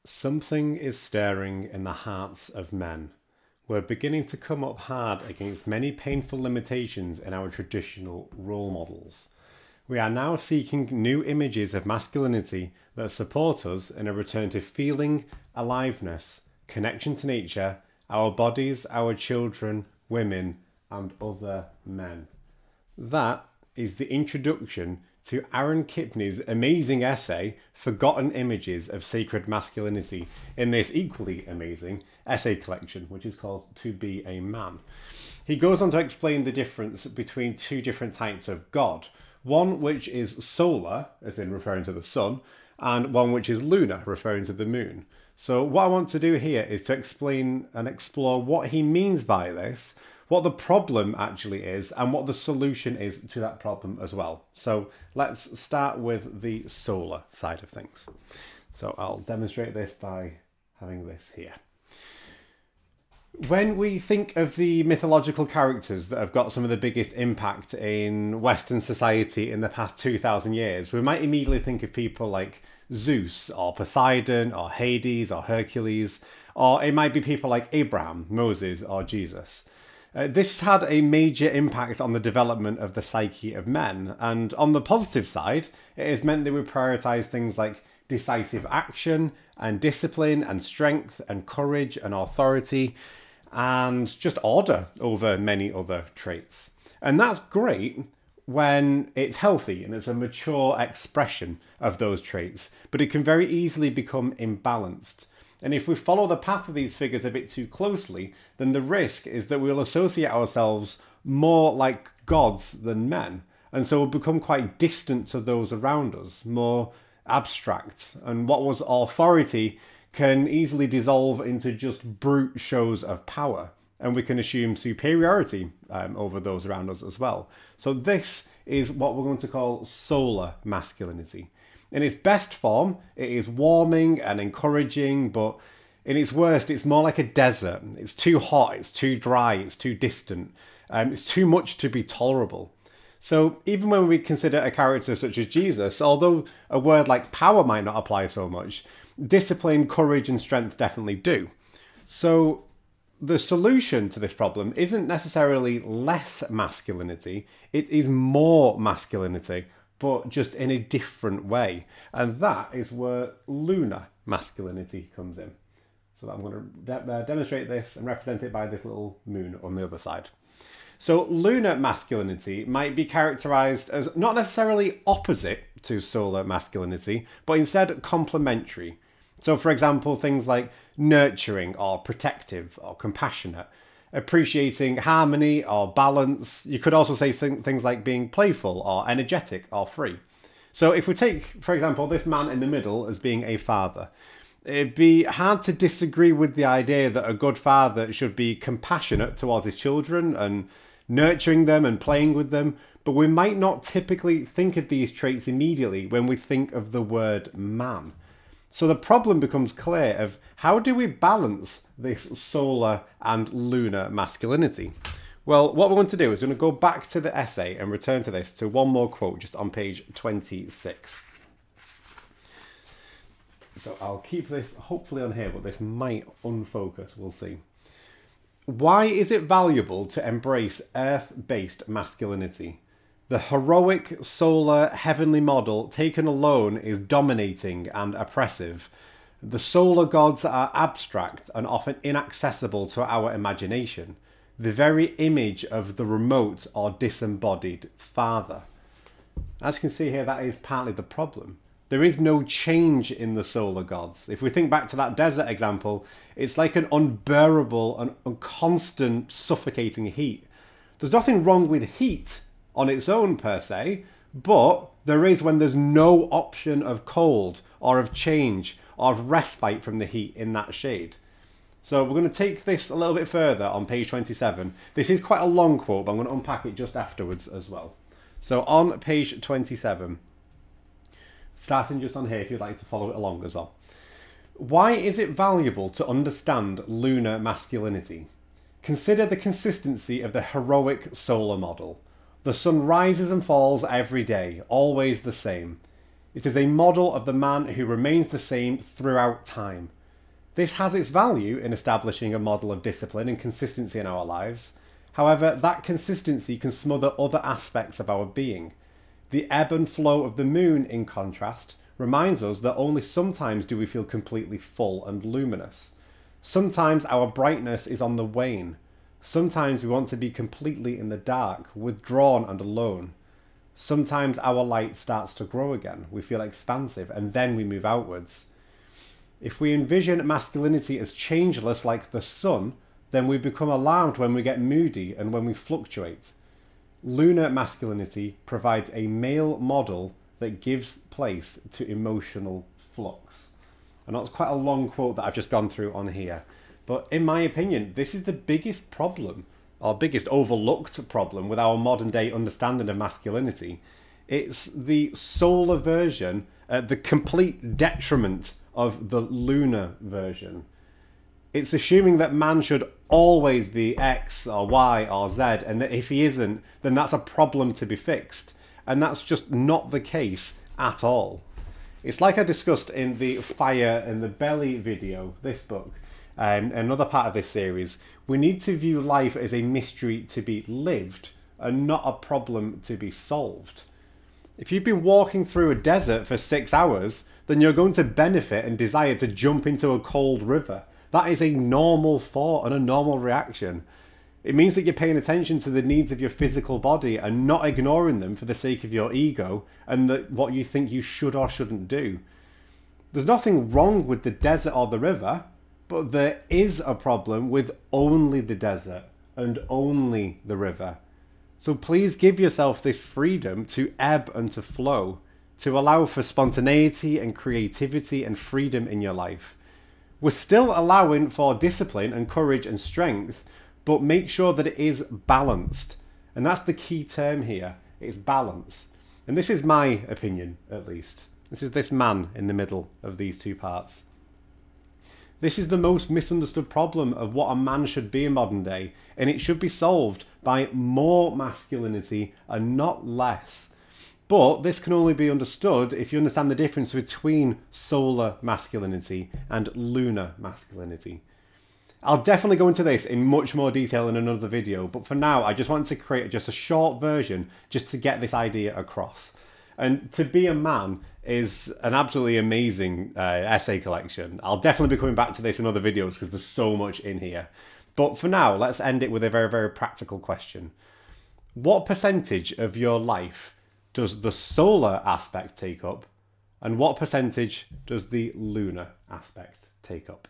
Something is stirring in the hearts of men. We're beginning to come up hard against many painful limitations in our traditional role models. We are now seeking new images of masculinity that support us in a return to feeling, aliveness, connection to nature, our bodies, our children, women, and other men. That is the introduction to Aaron Kipney's amazing essay, Forgotten Images of Sacred Masculinity, in this equally amazing essay collection, which is called To Be a Man. He goes on to explain the difference between two different types of God. One which is solar, as in referring to the sun, and one which is lunar, referring to the moon. So what I want to do here is to explain and explore what he means by this, what the problem actually is, and what the solution is to that problem as well. So let's start with the solar side of things. So I'll demonstrate this by having this here. When we think of the mythological characters that have got some of the biggest impact in Western society in the past 2,000 years, we might immediately think of people like Zeus or Poseidon or Hades or Hercules, or it might be people like Abraham, Moses, or Jesus. This had a major impact on the development of the psyche of men, and on the positive side, it has meant that we prioritise things like decisive action and discipline and strength and courage and authority and just order over many other traits. And that's great when it's healthy and it's a mature expression of those traits, but it can very easily become imbalanced. And if we follow the path of these figures a bit too closely, then the risk is that we'll associate ourselves more like gods than men. And so we'll become quite distant to those around us, more abstract. And what was authority can easily dissolve into just brute shows of power. And we can assume superiority over those around us as well. So this is what we're going to call solar masculinity. In its best form, it is warming and encouraging, but in its worst, it's more like a desert. It's too hot, it's too dry, it's too distant. It's too much to be tolerable. So even when we consider a character such as Jesus, although a word like power might not apply so much, discipline, courage, and strength definitely do. So the solution to this problem isn't necessarily less masculinity, it is more masculinity, but just in a different way. And that is where lunar masculinity comes in. So I'm going to demonstrate this and represent it by this little moon on the other side. So lunar masculinity might be characterized as not necessarily opposite to solar masculinity, but instead complementary. So for example, things like nurturing or protective or compassionate, appreciating harmony or balance. You could also say things like being playful or energetic or free. So if we take, for example, this man in the middle as being a father, it'd be hard to disagree with the idea that a good father should be compassionate towards his children and nurturing them and playing with them, but we might not typically think of these traits immediately when we think of the word man. So the problem becomes clear of how do we balance this solar and lunar masculinity? Well, what we're going to do is we're going to go back to the essay and return to this to one more quote just on page 26. So I'll keep this hopefully on here, but this might unfocus, we'll see. Why is it valuable to embrace earth-based masculinity? The heroic, solar, heavenly model taken alone is dominating and oppressive. The solar gods are abstract and often inaccessible to our imagination. The very image of the remote or disembodied father. As you can see here, that is partly the problem. There is no change in the solar gods. If we think back to that desert example, it's like an unbearable and constant suffocating heat. There's nothing wrong with heat on its own per se, but there is when there's no option of cold or of change or of respite from the heat in that shade. So we're going to take this a little bit further on page 27. This is quite a long quote, but I'm going to unpack it just afterwards as well. So on page 27, starting just on here if you'd like to follow it along as well. Why is it valuable to understand lunar masculinity? Consider the consistency of the heroic solar model. The sun rises and falls every day, always the same. It is a model of the man who remains the same throughout time. This has its value in establishing a model of discipline and consistency in our lives. However, that consistency can smother other aspects of our being. The ebb and flow of the moon, in contrast, reminds us that only sometimes do we feel completely full and luminous. Sometimes our brightness is on the wane. Sometimes we want to be completely in the dark, withdrawn and alone. Sometimes our light starts to grow again. We feel expansive and then we move outwards. If we envision masculinity as changeless like the sun, then we become alarmed when we get moody and when we fluctuate. Lunar masculinity provides a male model that gives place to emotional flux. I know it's quite a long quote that I've just gone through on here, but in my opinion, this is the biggest problem, or biggest overlooked problem with our modern day understanding of masculinity. It's the solar version at the complete detriment of the lunar version. It's assuming that man should always be X or Y or Z, and that if he isn't, then that's a problem to be fixed. And that's just not the case at all. It's like I discussed in the Fire in the Belly video, this book, another part of this series. We need to view life as a mystery to be lived and not a problem to be solved. If you've been walking through a desert for 6 hours, then you're going to benefit and desire to jump into a cold river. That is a normal thought and a normal reaction. It means that you're paying attention to the needs of your physical body and not ignoring them for the sake of your ego and what you think you should or shouldn't do. There's nothing wrong with the desert or the river, but there is a problem with only the desert and only the river. So please give yourself this freedom to ebb and to flow, to allow for spontaneity and creativity and freedom in your life. We're still allowing for discipline and courage and strength, but make sure that it is balanced. And that's the key term here. It's balance. And this is my opinion, at least. This is this man in the middle of these two parts. This is the most misunderstood problem of what a man should be in modern day, and it should be solved by more masculinity and not less. But this can only be understood if you understand the difference between solar masculinity and lunar masculinity. I'll definitely go into this in much more detail in another video, but for now I just wanted to create just a short version just to get this idea across. And To Be a Man is an absolutely amazing essay collection. I'll definitely be coming back to this in other videos because there's so much in here. But for now, let's end it with a very, very practical question. What percentage of your life does the solar aspect take up, and what percentage does the lunar aspect take up?